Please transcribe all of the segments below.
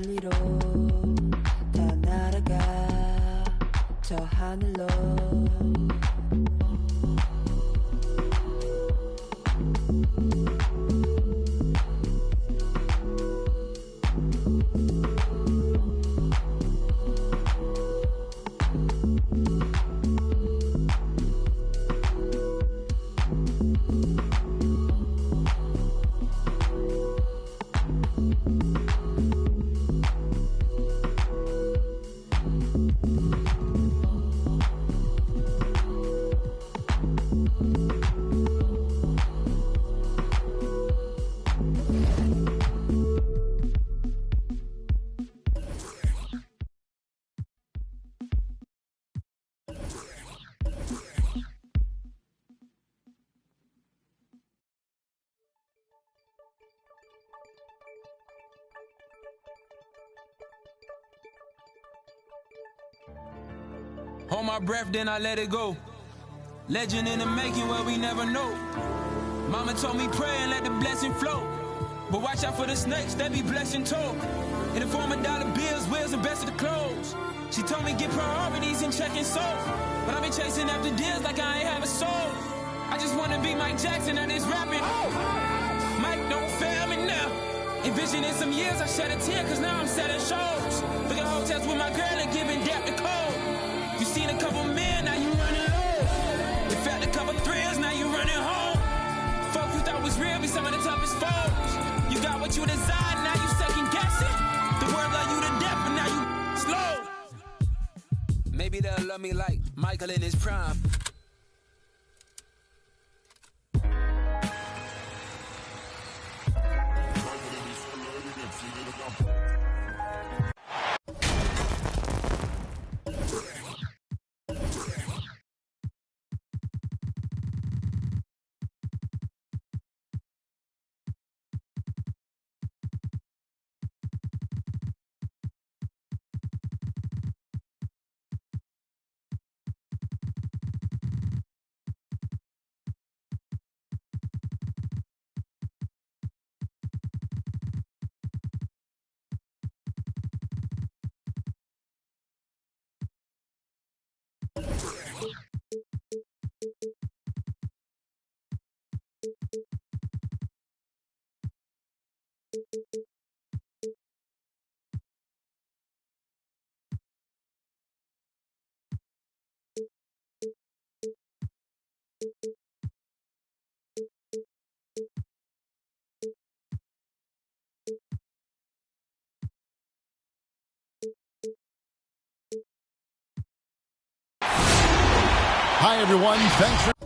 멀리로 더 날아가 저 하늘로 Hold my breath, then I let it go. Legend in the making where we never know. Mama told me pray and let the blessing flow. But watch out for the snakes, they be blessing too. In the form of dollar bills, wheels, and best of the clothes. She told me get priorities and checking souls. But I've been chasing after deals like I ain't have a soul. I just wanna be Mike Jackson and this rapping. Mike, don't fail me now. Envisioning some years, I shed a tear cause now I'm selling shows. Look at hotels with my girl and giving depth to code. You seen a couple men, now you running low. You felt a couple thrills, now you running home. Folks you thought was real be some of the toughest foes. You got what you desired, now you second guessing. The world love you to death, but now you slow. Maybe they'll love me like Michael in his prime. Hi, everyone. Thanks for...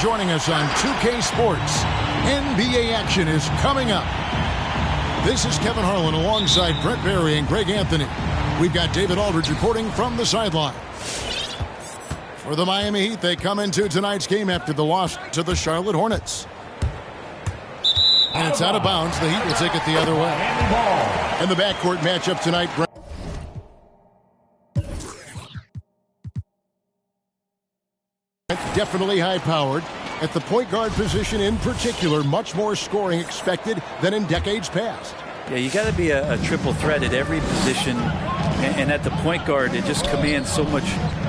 Joining us on 2K Sports, NBA action is coming up. This is Kevin Harlan alongside Brett Barry and Greg Anthony. We've got David Aldridge reporting from the sideline. For the Miami Heat, they come into tonight's game after the loss to the Charlotte Hornets. And it's out of bounds. The Heat will take it the other way. And the backcourt matchup tonight. Definitely high-powered. At the point guard position in particular, much more scoring expected than in decades past. Yeah, you got to be a triple threat at every position. And at the point guard, it just commands so much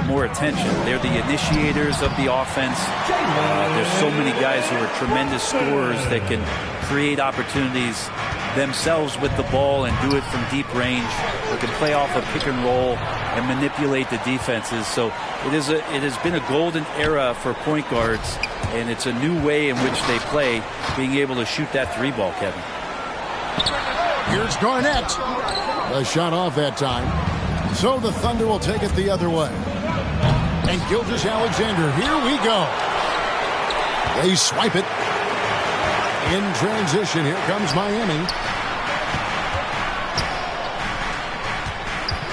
more attention. They're the initiators of the offense. There's so many guys who are tremendous scorers that can create opportunities themselves with the ball and do it from deep range. They can play off a pick and roll and manipulate the defenses. So it has been a golden era for point guards, and it's a new way in which they play, being able to shoot that three ball, Kevin. Here's Garnett. A shot off that time. So the Thunder will take it the other way. And Gilgeous-Alexander, here we go. They swipe it. In transition, here comes Miami.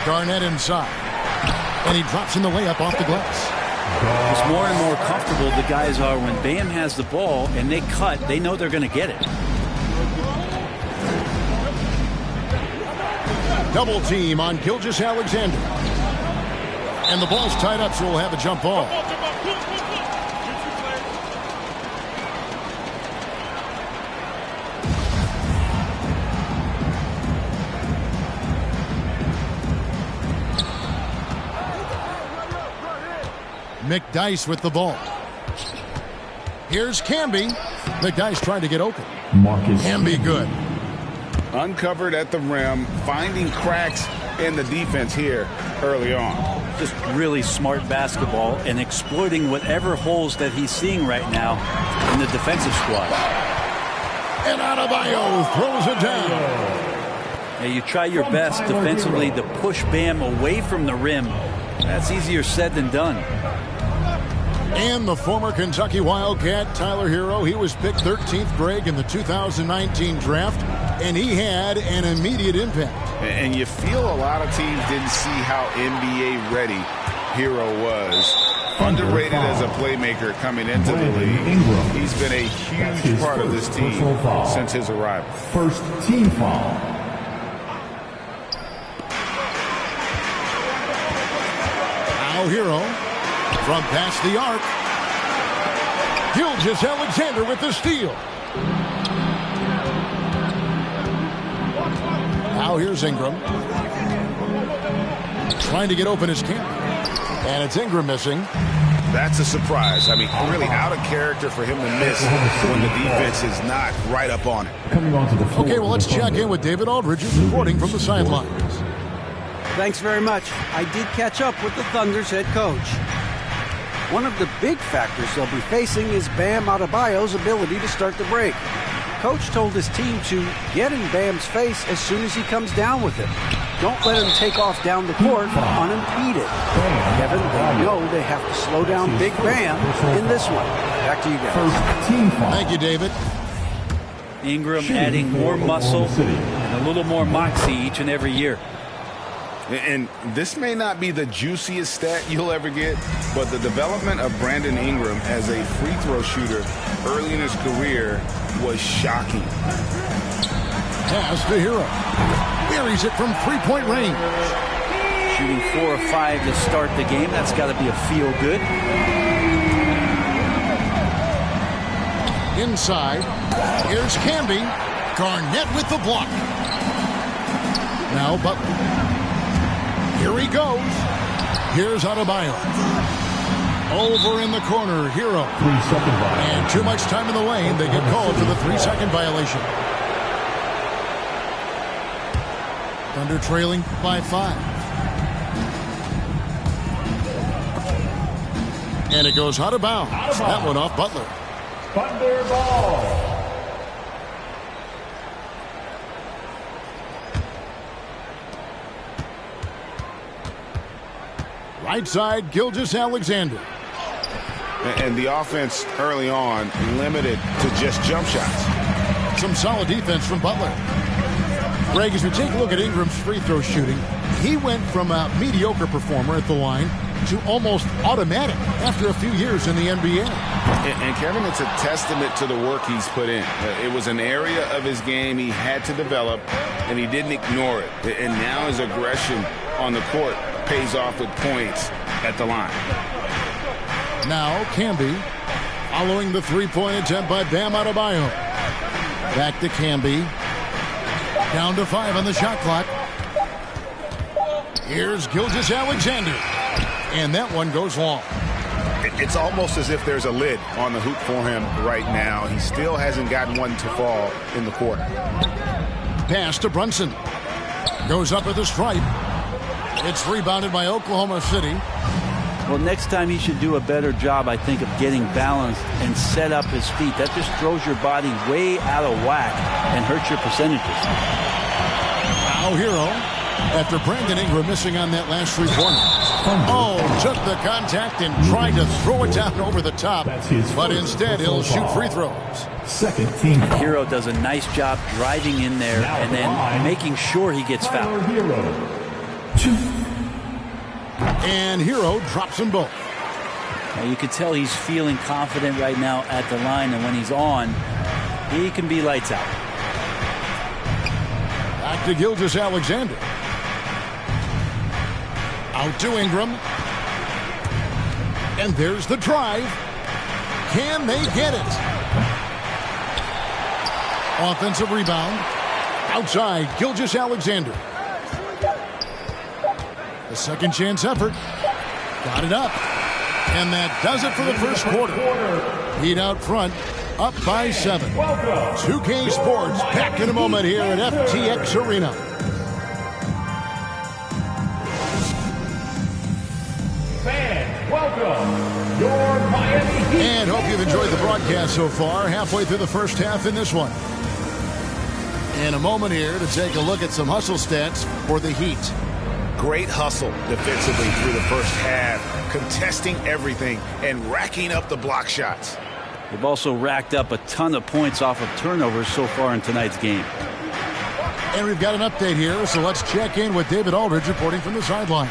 Garnett inside. And he drops in the layup off the glass. It's more and more comfortable the guys are when Bam has the ball and they cut, they know they're going to get it. Double team on Gilgeous-Alexander. And the ball's tied up, so we'll have a jump ball. McDyess with the ball. Here's Camby. McDyess trying to get open. Camby good. Uncovered at the rim, finding cracks in the defense here early on. Just really smart basketball and exploiting whatever holes that he's seeing right now in the defensive squad. And Adebayo throws it down. Now you try your best defensively to push Bam away from the rim. That's easier said than done. And the former Kentucky Wildcat, Tyler Hero, he was picked 13th, Greg, in the 2019 draft, and he had an immediate impact. And you feel a lot of teams didn't see how NBA ready Hero was. Underrated as a playmaker coming into the league. He's been a huge part of this team since his arrival. First team foul. Now Hero from past the arc. Gilgeous-Alexander with the steal. Now here's Ingram. Trying to get open his camp. And it's Ingram missing. That's a surprise. I mean, really out of character for him to miss when the defense is not right up on it. Coming onto the floor. Okay, well, let's check in with David Aldridge, who's reporting from the sidelines. Thanks very much. I did catch up with the Thunder's head coach. One of the big factors they'll be facing is Bam Adebayo's ability to start the break. Coach told his team to get in Bam's face as soon as he comes down with it. Don't let him take off down the court unimpeded. Kevin, they know they have to slow down Big Bam in this one. Back to you guys. Thank you, David. Ingram adding more muscle and a little more moxie each and every year. And this may not be the juiciest stat you'll ever get, but the development of Brandon Ingram as a free throw shooter early in his career was shocking. Pass to Hero. Buries it from three-point range. Shooting 4 of 5 to start the game. That's got to be a feel-good. Inside. Here's Camby. Garnett with the block. Now Butler. Here he goes. Here's Adebayo. Over in the corner, Hero. 3-second violation. And too much time in the lane. They get called for the 3-second violation. Thunder trailing by 5. And it goes out of bounds. That one off Butler. Thunder ball. Right side, Gilgeous-Alexander. And the offense early on limited to just jump shots. Some solid defense from Butler. Greg, as we take a look at Ingram's free throw shooting, he went from a mediocre performer at the line to almost automatic after a few years in the NBA. And Kevin, it's a testament to the work he's put in. It was an area of his game he had to develop, and he didn't ignore it. And now his aggression on the court pays off with points at the line. Now Camby following the three-point attempt by Bam Adebayo. Back to Camby. Down to 5 on the shot clock. Here's Gilgeous-Alexander. And that one goes long. It's almost as if there's a lid on the hoop for him right now. He still hasn't gotten one to fall in the quarter. Pass to Brunson. Goes up at the stripe. It's rebounded by Oklahoma City. Well, next time he should do a better job, I think, of getting balanced and set up his feet. That just throws your body way out of whack and hurts your percentages. Now Hero, after Brandon Ingram missing on that last three-pointer. Oh, took the contact and tried to throw it down over the top, but instead he'll shoot free throws. Second team foul. Hero does a nice job driving in there and then making sure he gets fouled. Hero. 2. And Hero drops them both. Now you can tell he's feeling confident right now at the line, and when he's on, he can be lights out. Back to Gilgeous-Alexander. Out to Ingram. And there's the drive. Can they get it? Offensive rebound. Outside, Gilgeous-Alexander. The second chance effort. Got it up. And that does it for the first quarter. Heat out front, up by 7. 2K Sports back in a moment here at FTX Arena. Fans, welcome your Miami Heat. And hope you've enjoyed the broadcast so far. Halfway through the first half in this one. In a moment here to take a look at some hustle stats for the Heat. Great hustle defensively through the first half, contesting everything and racking up the block shots. They've also racked up a ton of points off of turnovers so far in tonight's game. And we've got an update here, so let's check in with David Aldridge reporting from the sideline.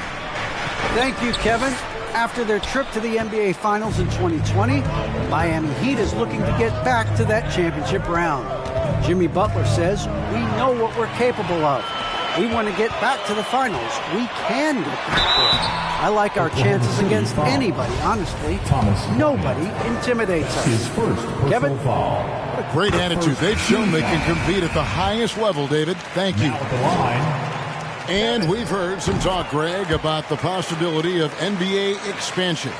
Thank you, Kevin. After their trip to the NBA Finals in 2020, Miami Heat is looking to get back to that championship round. Jimmy Butler says, "We know what we're capable of. We want to get back to the finals. We can get back there. I like our chances against anybody, honestly. Nobody intimidates us." His first Kevin? personal foul. What a great attitude. They've shown they can compete at the highest level, David. Thank you. Now at the line. And we've heard some talk, Greg, about the possibility of NBA expansion.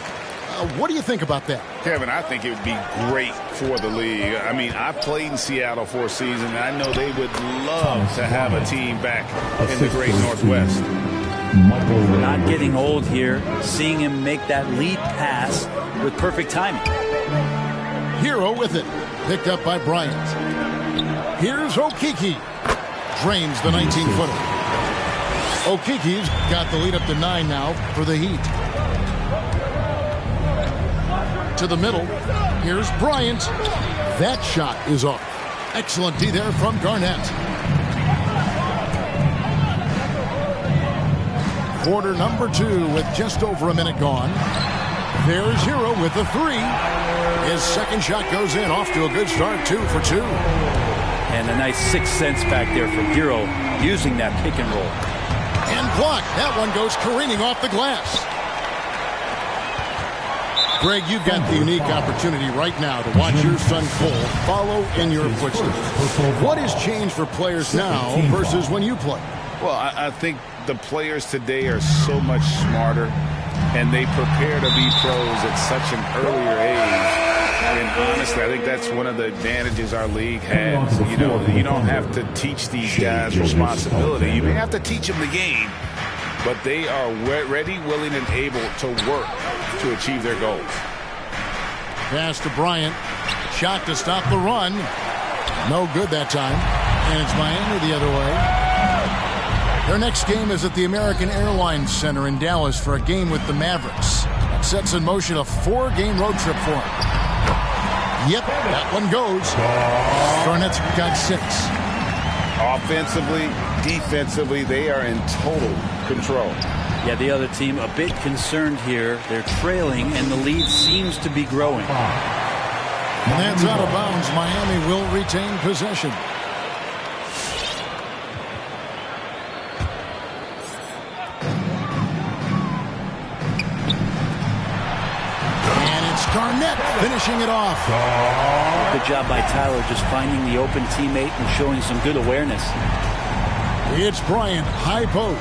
What do you think about that? Kevin, I think it would be great for the league. I mean, I played in Seattle for a season, and I know they would love to have a team back in the great Northwest. Not getting old here, seeing him make that lead pass with perfect timing. Hero with it. Picked up by Bryant. Here's Okeke. Drains the 19-footer. Okeke's got the lead up to 9 now for the Heat. To the middle. Here's Bryant. That shot is off. Excellent D there from Garnett. Quarter number 2 with just over a minute gone. There's Hero with the 3. His second shot goes in, off to a good start, 2 for 2. And a nice 6 cents back there from Hero using that pick and roll. And blocked. That one goes careening off the glass. Greg, you've got the unique opportunity right now to watch your son Cole follow in your footsteps. What has changed for players now versus when you played? Well, I think the players today are so much smarter, and they prepare to be pros at such an earlier age. And honestly, I think that's one of the advantages our league has. You know, you don't have to teach these guys responsibility. You may have to teach them the game, but they are ready, willing, and able to work to achieve their goals. Pass to Bryant. Shot to stop the run. No good that time. And it's Miami the other way. Their next game is at the American Airlines Center in Dallas for a game with the Mavericks. That sets in motion a 4-game road trip for them. Yep, that one goes. Garnett's got 6. Offensively, defensively, they are in total control. Yeah, the other team a bit concerned here. They're trailing, and the lead seems to be growing. And that's out of bounds. Miami will retain possession. And it's Garnett finishing it off. Good job by Tyler just finding the open teammate and showing some good awareness. It's Bryant, high post.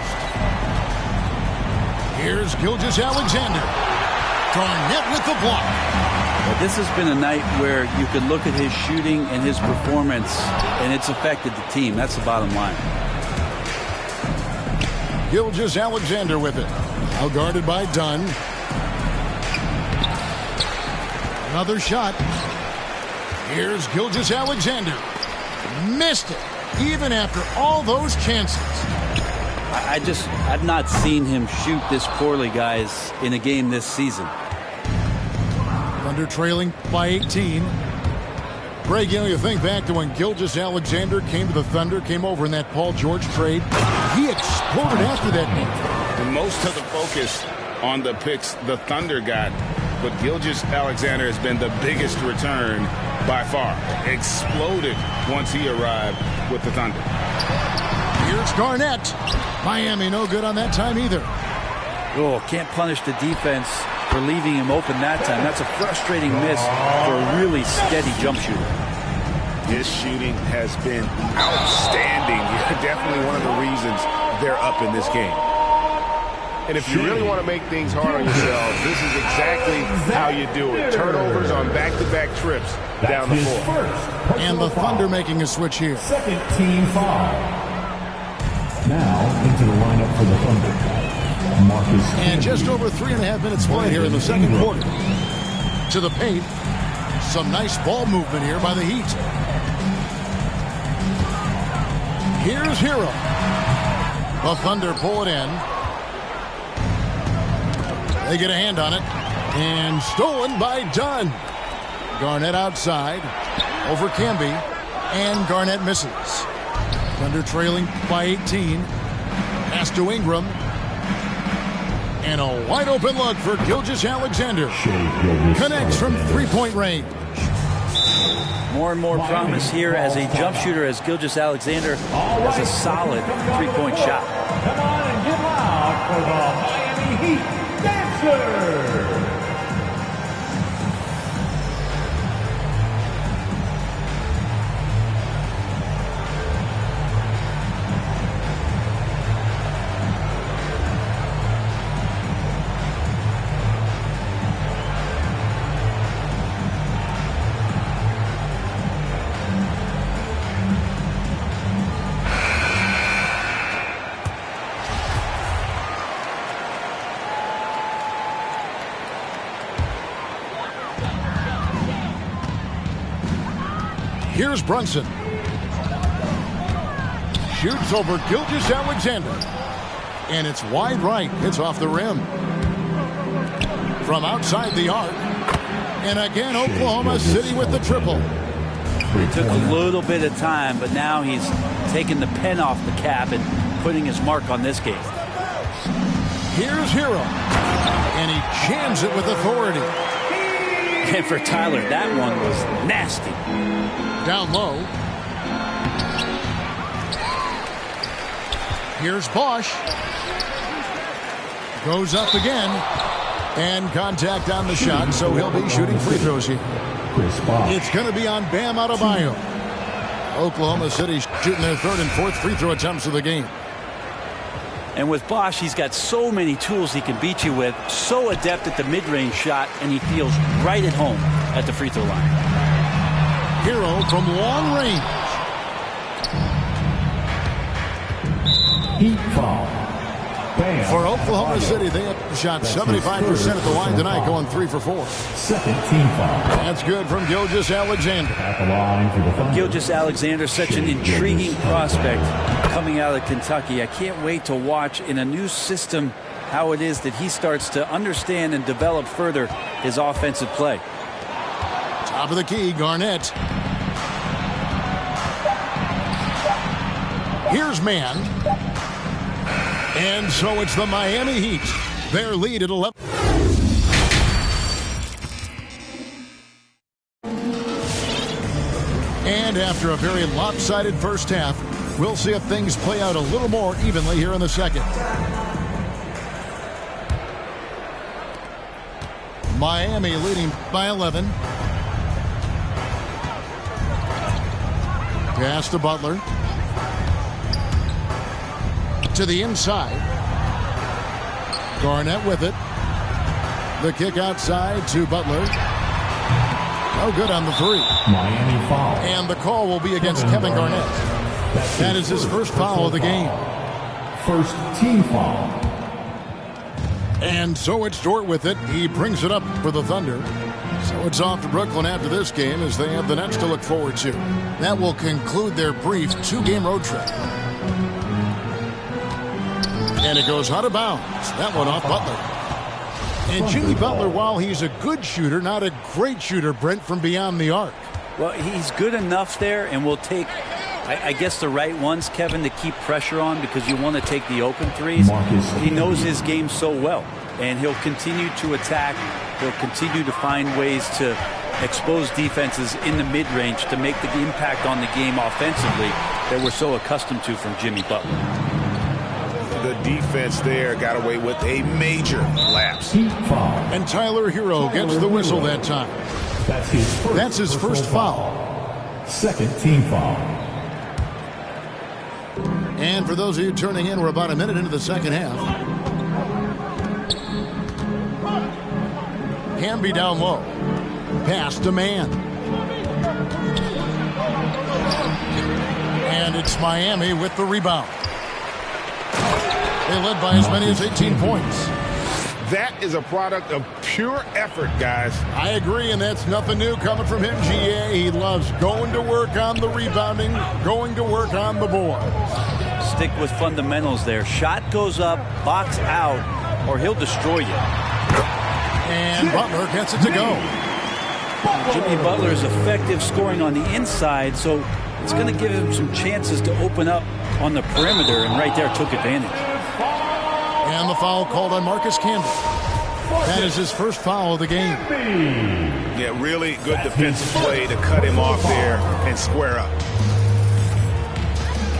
Here's Gilgeous-Alexander. Garnett with the block. Well, this has been a night where you could look at his shooting and his performance, and it's affected the team. That's the bottom line. Gilgeous-Alexander with it. Now guarded by Dunn. Another shot. Here's Gilgeous-Alexander. Missed it, even after all those chances. I've not seen him shoot this poorly, guys, in a game this season. Thunder trailing by 18. Greg, you think back to when Gilgeous-Alexander came to the Thunder, came over in that Paul George trade. He exploded after that game. Most of the focus on the picks the Thunder got, but Gilgeous-Alexander has been the biggest return by far. Exploded once he arrived with the Thunder. Here's Garnett. Miami no good on that time either. Oh, can't punish the defense for leaving him open that time. That's a frustrating miss for a really steady jump shooter. His shooting has been outstanding. Definitely one of the reasons they're up in this game. And if you really want to make things hard on yourself, this is exactly how you do it. Turnovers on back-to-back trips down the floor. And the Thunder making a switch here. Second team foul. Now into the lineup for the Thunder, Marcus. And just over 3.5 minutes played here in the second quarter. To the paint. Some nice ball movement here by the Heat. Here's Hero. The Thunder pull it in. They get a hand on it. And stolen by Dunn. Garnett outside. Over Camby. And Garnett misses. Thunder trailing by 18. Pass to Ingram. And a wide open look for Gilgeous-Alexander. Connects from three-point range. More and more promise here as a jump shooter as Gilgeous-Alexander has a solid three-point shot. Come on and get loud for the Miami Heat Dancer. Here's Brunson. Shoots over Gilgeous-Alexander. And it's wide right. It's off the rim. From outside the arc. And again, Oklahoma City with the triple. It took a little bit of time, but now he's taking the pen off the cap and putting his mark on this game. Here's Hero. And he jams it with authority. And for Tyler, that one was nasty. Down low. Here's Bosch. Goes up again. And contact on the shot, so he'll be shooting free throws here. It's going to be on Bam Adebayo. Oklahoma City shooting their third and fourth free throw attempts of the game. And with Bosch, he's got so many tools he can beat you with. So adept at the mid-range shot, and he feels right at home at the free throw line. Hero from long range. Heat foul. Bam. For Oklahoma City, they have shot 75% at the line tonight, going 3 for 4. Second team foul. That's good from Gilgeous-Alexander. At the line for the Thunder. Gilgeous-Alexander, such an intriguing prospect coming out of Kentucky. I can't wait to watch in a new system how it is that he starts to understand and develop further his offensive play. Top of the key, Garnett. Here's Mann. And so it's the Miami Heat. Their lead at 11. And after a very lopsided first half, we'll see if things play out a little more evenly here in the second. Miami leading by 11. Pass to Butler. To the inside. Garnett with it. The kick outside to Butler. No good on the three. Miami foul. And the call will be against Kevin Garnett. That is his first foul of the game. First team foul. And so it's Dort with it. He brings it up for the Thunder. So it's off to Brooklyn after this game as they have the Nets to look forward to. That will conclude their brief 2-game road trip. And it goes out of bounds. That one off Butler. And Jimmy Butler, while he's a good shooter, not a great shooter, Brent, from beyond the arc. Well, he's good enough there, and will take, I guess, the right ones, Kevin, to keep pressure on because you want to take the open threes. He knows his game so well, and he'll continue to attack. He'll continue to find ways to expose defenses in the mid-range to make the impact on the game offensively that we're so accustomed to from Jimmy Butler. The defense there got away with a major lapse. And Tyler Hero gets the whistle that time. That's his first foul. Second team foul. And for those of you turning in, we're about a minute into the second half. Hamby down low. Pass to Man. And it's Miami with the rebound. They led by as many as 18 points. That is a product of pure effort, guys. I agree, and that's nothing new coming from him, GA. He loves going to work on the rebounding, going to work on the board. Stick with fundamentals there. Shot goes up, box out, or he'll destroy you. And Butler gets it to go. Jimmy Butler is effective scoring on the inside, so it's going to give him some chances to open up on the perimeter, and right there took advantage. And the foul called on Marcus Camby. That is his first foul of the game. Yeah, really good defensive play to cut him off there and square up.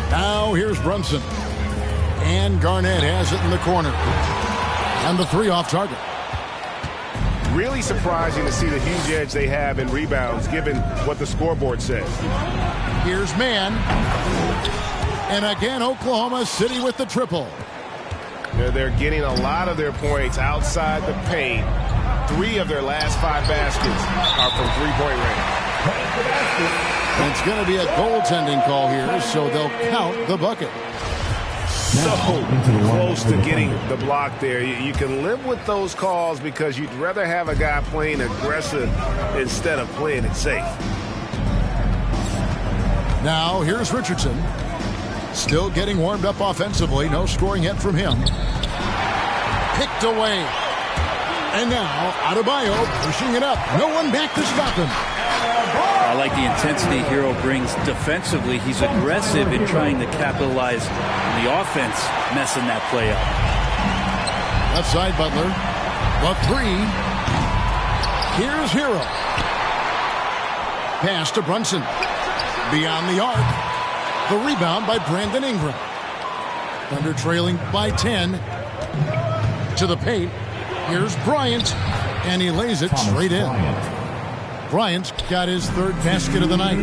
Now here's Brunson. And Garnett has it in the corner. And the three off target. Really surprising to see the huge edge they have in rebounds given what the scoreboard says. Here's Man. And again, Oklahoma City with the triple. They're getting a lot of their points outside the paint. 3 of their last 5 baskets are from three-point range. It's going to be a goaltending call here, so they'll count the bucket. So close to getting the block there. You can live with those calls because you'd rather have a guy playing aggressive instead of playing it safe. Now here's Richardson. Still getting warmed up offensively. No scoring yet from him. Picked away. And now Adebayo pushing it up. No one back to stop him. I like the intensity Hero brings defensively. He's aggressive in trying to capitalize on the offense, messing that play up. Left side Butler. The three. Here's Hero. Pass to Brunson. Beyond the arc. The rebound by Brandon Ingram. Thunder trailing by 10. To the paint. Here's Bryant. And he lays it straight in. Bryant's got his third basket of the night.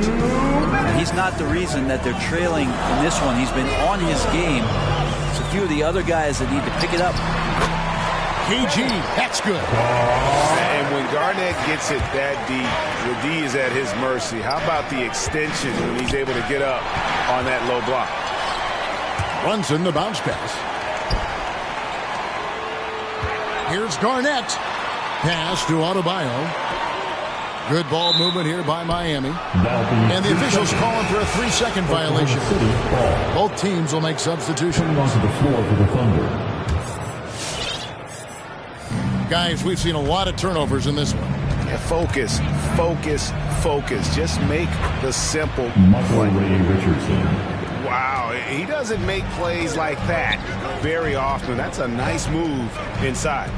He's not the reason that they're trailing in this one. He's been on his game. It's a few of the other guys that need to pick it up. KG, that's good. And when Garnett gets it that deep, the D is at his mercy. How about the extension when he's able to get up on that low block? Brunson, the bounce pass. Here's Garnett. Pass to Adebayo. Good ball movement here by Miami. And the officials calling for a 3-second violation. Both teams will make substitutions. Onto the floor for the Thunder. Guys, we've seen a lot of turnovers in this one. Yeah, focus, focus, focus. Just make the simple Michael Ray Richardson. Wow, he doesn't make plays like that very often. That's a nice move inside.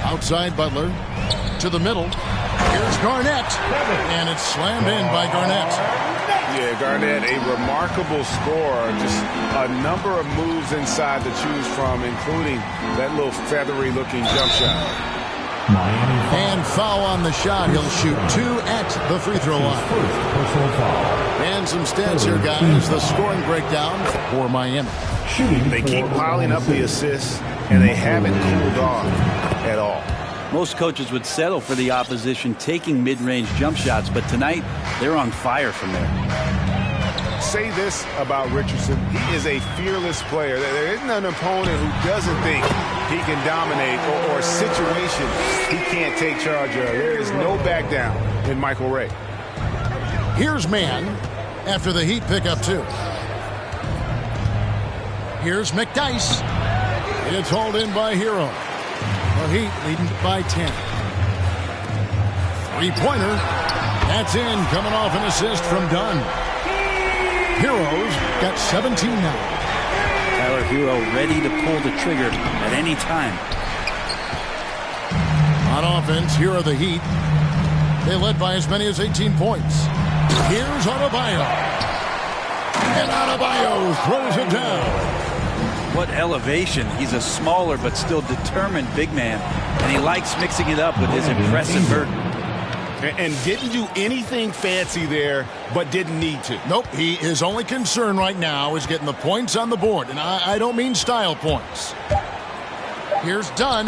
Outside Butler to the middle. Here's Garnett, and it's slammed in by Garnett. Yeah, Garnett, a remarkable scorer. Just a number of moves inside to choose from, including that little feathery-looking jump shot. And foul on the shot. He'll shoot 2 at the free throw line. And some stats here, guys. The scoring breakdown for Miami. They keep piling up the assists, and they haven't cooled off at all. Most coaches would settle for the opposition taking mid-range jump shots, but tonight they're on fire from there. Say this about Richardson. He is a fearless player. There isn't an opponent who doesn't think he can dominate or a situation he can't take charge of. There is no back down in Michael Ray. Here's man after the Heat pick up 2. Here's McDyess. It's hauled in by Hero. The Heat leading by 10. Three-pointer. That's in, coming off an assist from Dunn. Hero's got 17 now. Tyler Hero ready to pull the trigger at any time. On offense, here are the Heat. They led by as many as 18 points. Here's Adebayo. And Adebayo throws it down. What elevation. He's a smaller but still determined big man. And he likes mixing it up with his impressive burden. And didn't do anything fancy there, but didn't need to. Nope, his only concern right now is getting the points on the board. And I don't mean style points. Here's Dunn,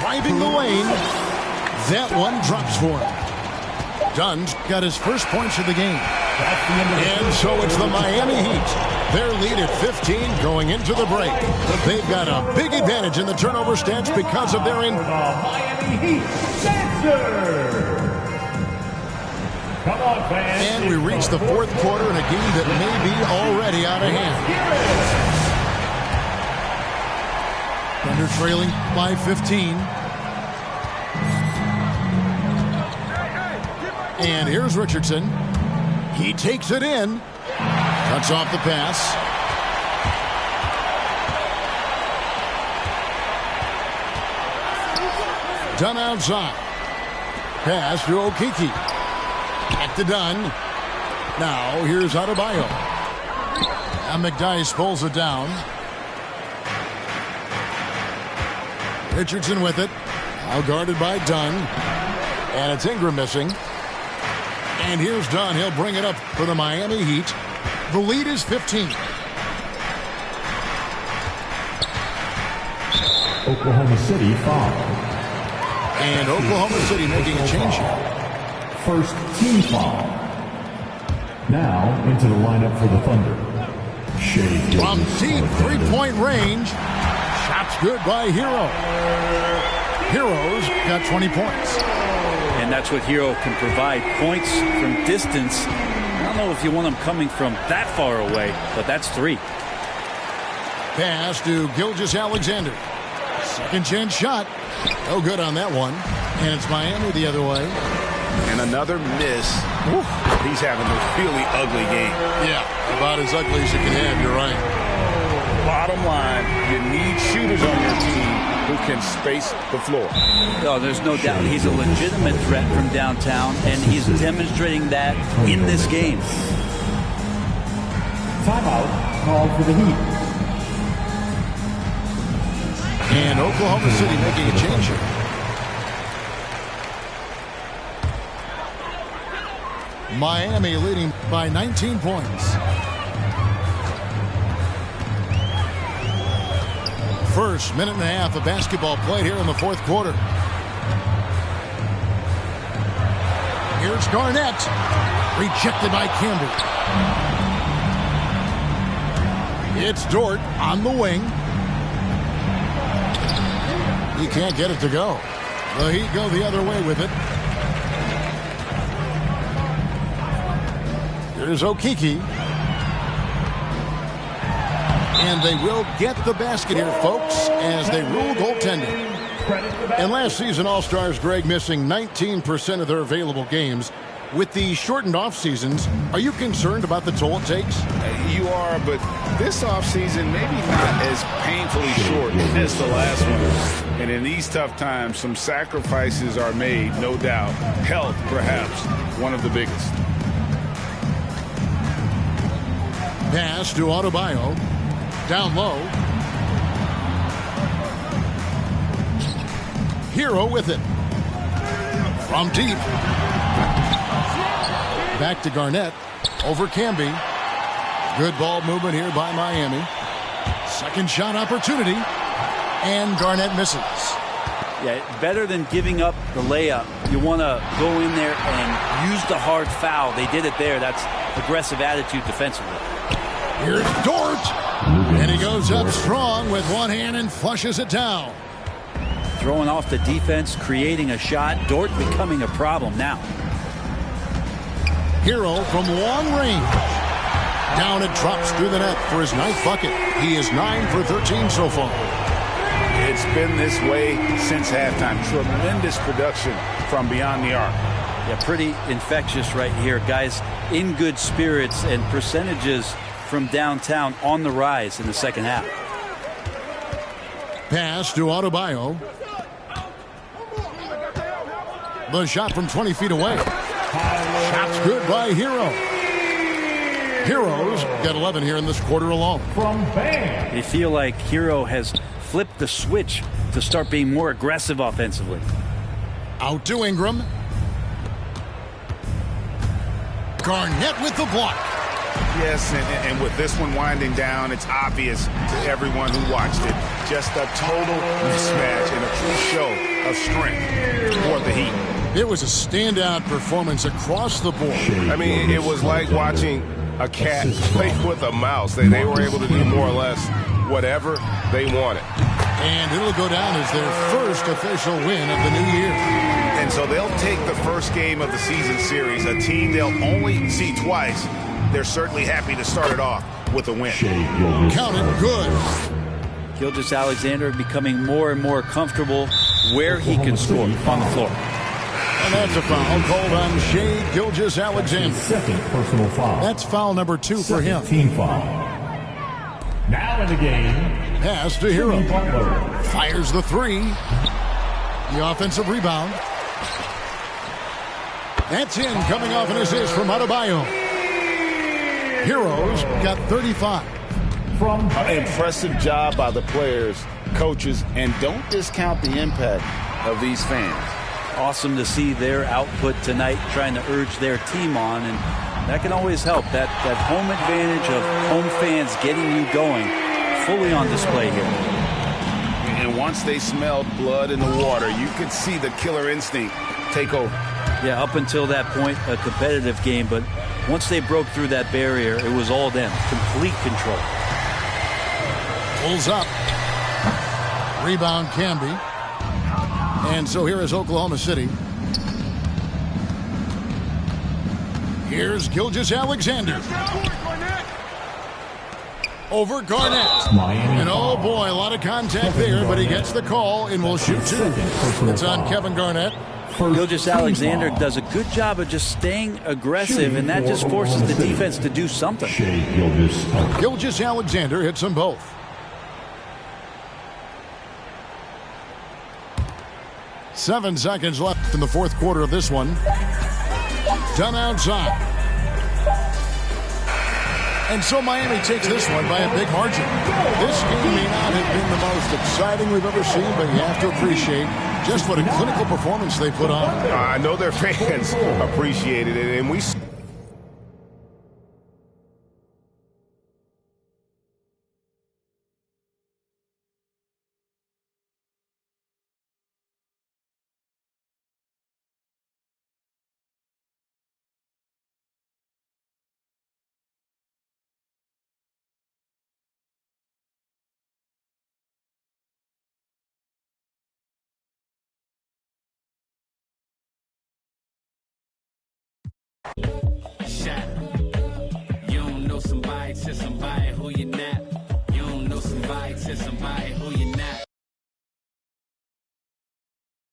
driving the lane. That one drops for him. Dunn's got his first points of the game. And so it's the Miami Heat. Their lead at 15 going into the break. They've got a big advantage in the turnover stats because of their Miami Heat center. Come on, fans. And we reach the fourth quarter in a game that may be already out of hand. Thunder trailing by 15. And here's Richardson. He takes it in. Cuts off the pass. Dunn outside. Pass to Okeke. Back to Dunn. Now here's Adebayo. And McDyess pulls it down. Richardson with it. Now guarded by Dunn. And it's Ingram missing. And here's Dunn. He'll bring it up for the Miami Heat. The lead is 15. Oklahoma City foul. And Oklahoma City making a change here. First team foul. Now into the lineup for the Thunder. Shea From deep three-point range. Shots good by Hero. Hero's got 20 points. And that's what Hero can provide. Points from distance. I don't know if you want them coming from that far away, but that's 3. Pass to Gilgeous-Alexander. Second chance shot. No good on that one. And it's Miami the other way. And another miss. Whew. He's having a really ugly game. Yeah, about as ugly as you can have. You're right. Bottom line, you need shooters on your team who can space the floor. Oh, there's no doubt he's a legitimate threat from downtown, and he's demonstrating that in this game. Timeout called for the Heat. And Oklahoma City making a change here. Miami leading by 19 points. First minute and a half of basketball played here in the fourth quarter. Here's Garnett. Rejected by Campbell. It's Dort on the wing. He can't get it to go. The Heat go the other way with it. Here's Okeke. And they will get the basket here, folks, as they rule goaltending. And last season, All-Stars, Greg, missing 19% of their available games. With the shortened off seasons, are you concerned about the toll it takes? You are, but this offseason maybe not as painfully short as the last one. And in these tough times, some sacrifices are made, no doubt. Health, perhaps, one of the biggest. Pass to Adebayo. Down low. Hero with it. From deep. Back to Garnett. Over Camby. Good ball movement here by Miami. Second shot opportunity. And Garnett misses. Yeah, better than giving up the layup. You want to go in there and use the hard foul. They did it there. That's aggressive attitude defensively. Here's Dort. And he goes up strong with one hand and flushes it down. Throwing off the defense, creating a shot. Dort becoming a problem now. Hero from long range. Down it drops through the net for his 9th bucket. He is 9 for 13 so far. It's been this way since halftime. Tremendous production from beyond the arc. Yeah, pretty infectious right here. Guys in good spirits and percentages from downtown on the rise in the second half. Pass to Adebayo. The shot from 20 feet away. Shot's good by Hero. Heroes got 11 here in this quarter alone. They feel like Hero has flipped the switch to start being more aggressive offensively. Out to Ingram. Garnett with the block. Yes, and with this one winding down, it's obvious to everyone who watched it. Just a total mismatch and a true show of strength for the Heat. It was a standout performance across the board. I mean, it was like watching a cat play with a mouse. They were able to do more or less whatever they wanted. And it'll go down as their first official win of the new year. And so they'll take the first game of the season series, a team they'll only see twice. They're certainly happy to start it off with a win. Count it good. Gilgeous-Alexander becoming more and more comfortable where he can score on the floor. And that's a foul called on Shai Gilgeous-Alexander. Second personal foul. That's foul number 2 for him. Team foul. Now in the game. Pass to Hero. Butler. Fires the 3. The offensive rebound. That's in, coming off an assist from Adebayo. Heroes got 35. From impressive job by the players, coaches, and don't discount the impact of these fans. Awesome to see their output tonight, trying to urge their team on, and that can always help. That home advantage of home fans getting you going, fully on display here. And once they smelled blood in the water, you could see the killer instinct take over. Yeah, up until that point, a competitive game, but once they broke through that barrier, it was all them. Complete control. Pulls up. Rebound Camby. And so here is Oklahoma City. Here's Gilgeous-Alexander. Over Garnett. And oh boy, a lot of contact there, but he gets the call and will shoot 2. It's on Kevin Garnett. Gilgeous-Alexander does a good job of just staying aggressive, and that just forces the defense to do something. Gilgeous-Alexander hits them both. Seven seconds left in the fourth quarter of this one. Done outside. And so Miami takes this one by a big margin. This game may not have been the most exciting we've ever seen, but you have to appreciate just what a clinical performance they put on. I know their fans appreciated it, and we You don't know somebody to somebody who you're not. You don't know somebody to somebody who you're not.